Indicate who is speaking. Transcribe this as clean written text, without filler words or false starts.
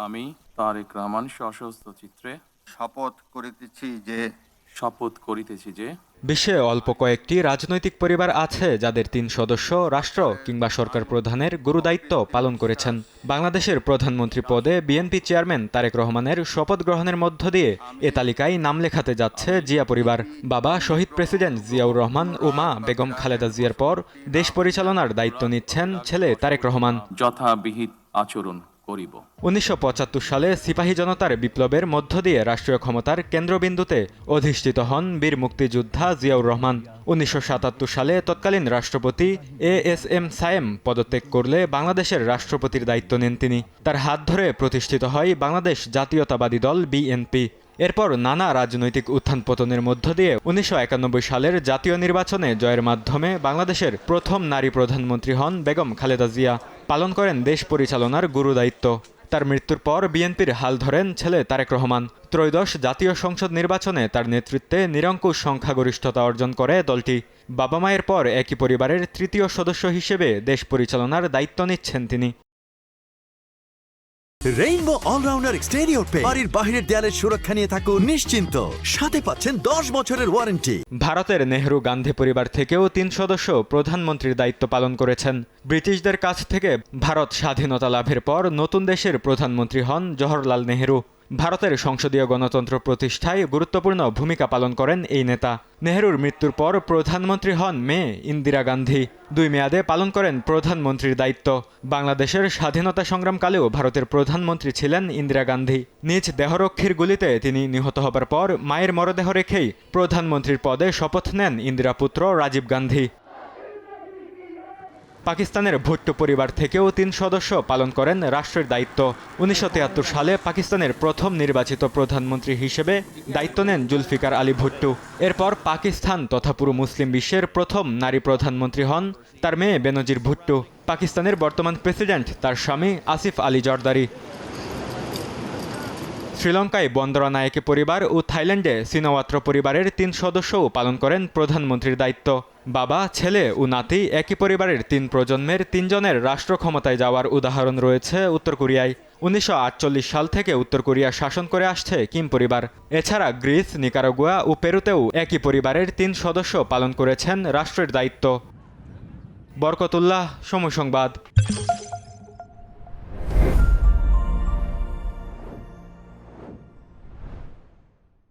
Speaker 1: আমি তারেক রহমান সশস্ত্র চিত্রে
Speaker 2: শপথ করিতেছি যে
Speaker 3: বিশ্বে অল্প কয়েকটি রাজনৈতিক পরিবার আছে যাদের ৩ সদস্য রাষ্ট্র কিংবা সরকার প্রধানের গুরুদায়িত্ব পালন করেছেন। বাংলাদেশের প্রধানমন্ত্রী পদে বিএনপি চেয়ারম্যান তারেক রহমানের শপথ গ্রহণের মধ্য দিয়ে এ তালিকায় নাম লেখাতে যাচ্ছে জিয়া পরিবার। বাবা শহীদ প্রেসিডেন্ট জিয়াউর রহমান ও মা বেগম খালেদা জিয়ার পর দেশ পরিচালনার দায়িত্ব নিচ্ছেন ছেলে তারেক রহমান।
Speaker 1: যথাবিহিত আচরণ করিব।
Speaker 3: ১৯৭৫ সালে সিপাহী জনতার বিপ্লবের মধ্য দিয়ে রাষ্ট্রীয় ক্ষমতার কেন্দ্রবিন্দুতে অধিষ্ঠিত হন বীর মুক্তিযোদ্ধা জিয়াউর রহমান। ১৯৭৭ সালে তৎকালীন রাষ্ট্রপতি এএসএম সায়েম পদত্যাগ করলে বাংলাদেশের রাষ্ট্রপতির দায়িত্ব নেন তিনি। তার হাত ধরে প্রতিষ্ঠিত হয় বাংলাদেশ জাতীয়তাবাদী দল বিএনপি। এরপর নানা রাজনৈতিক উত্থান পতনের মধ্য দিয়ে ১৯৯১ সালের জাতীয় নির্বাচনে জয়ের মাধ্যমে বাংলাদেশের প্রথম নারী প্রধানমন্ত্রী হন বেগম খালেদা জিয়া। পালন করেন দেশ পরিচালনার গুরুদায়িত্ব। তার মৃত্যুর পর বিএনপির হাল ধরেন ছেলে তারেক রহমান। ত্রয়োদশ জাতীয় সংসদ নির্বাচনে তার নেতৃত্বে নিরঙ্কুশ সংখ্যাগরিষ্ঠতা অর্জন করে দলটি। বাবা মায়ের পর একই পরিবারের তৃতীয় সদস্য হিসেবে দেশ পরিচালনার দায়িত্ব নিচ্ছেন তিনি।
Speaker 4: রেইনবো অলরাউন্ডার এক্সটেরিয়র পেইন্ট বাড়ির বাহিরের দেয়ালের সুরক্ষা নিয়ে থাকুন নিশ্চিন্ত, সাথে পাচ্ছেন 10 বছরের ওয়ারেন্টি।
Speaker 3: ভারতের নেহরু গান্ধী পরিবার থেকেও ৩ সদস্য প্রধানমন্ত্রীর দায়িত্ব পালন করেছেন। ব্রিটিশদের কাছ থেকে ভারত স্বাধীনতা লাভের পর নতুন দেশের প্রধানমন্ত্রী হন জওহরলাল নেহরু। ভারতের সংসদীয় গণতন্ত্র প্রতিষ্ঠায় গুরুত্বপূর্ণ ভূমিকা পালন করেন এই নেতা। নেহরুর মৃত্যুর পর প্রধানমন্ত্রী হন মেয়ে ইন্দিরা গান্ধী। ২ মেয়াদে পালন করেন প্রধানমন্ত্রীর দায়িত্ব। বাংলাদেশের স্বাধীনতা সংগ্রামকালেও ভারতের প্রধানমন্ত্রী ছিলেন ইন্দিরা গান্ধী। নিজ দেহরক্ষীর গুলিতে তিনি নিহত হবার পর মায়ের মরদেহ রেখেই প্রধানমন্ত্রীর পদে শপথ নেন ইন্দিরা পুত্র রাজীব গান্ধী। পাকিস্তানের ভুট্টো পরিবার থেকেও ৩ সদস্য পালন করেন রাষ্ট্রের দায়িত্ব। ১৯৭৩ সালে পাকিস্তানের প্রথম নির্বাচিত প্রধানমন্ত্রী হিসেবে দায়িত্ব নেন জুলফিকার আলী ভুট্টো। এরপর পাকিস্তান তথা পুরো মুসলিম বিশ্বের প্রথম নারী প্রধানমন্ত্রী হন তার মেয়ে বেনজির ভুট্টো। পাকিস্তানের বর্তমান প্রেসিডেন্ট তার স্বামী আসিফ আলী জরদারি। শ্রীলঙ্কায় বন্দরা নায়েকে পরিবার ও থাইল্যান্ডে সিনাওয়াত্র পরিবারের ৩ সদস্যও পালন করেন প্রধানমন্ত্রীর দায়িত্ব। বাবা, ছেলে ও নাতি একই পরিবারের ৩ প্রজন্মের ৩ জনের রাষ্ট্র ক্ষমতায় যাওয়ার উদাহরণ রয়েছে উত্তর কোরিয়ায়। ১৯৪৮ সাল থেকে উত্তর কোরিয়া শাসন করে আসছে কিম পরিবার। এছাড়া গ্রিস, নিকারাগুয়া ও পেরুতেও একই পরিবারের ৩ সদস্য পালন করেছেন রাষ্ট্রের দায়িত্ব। বরকতুল্লাহ, সময় সংবাদ।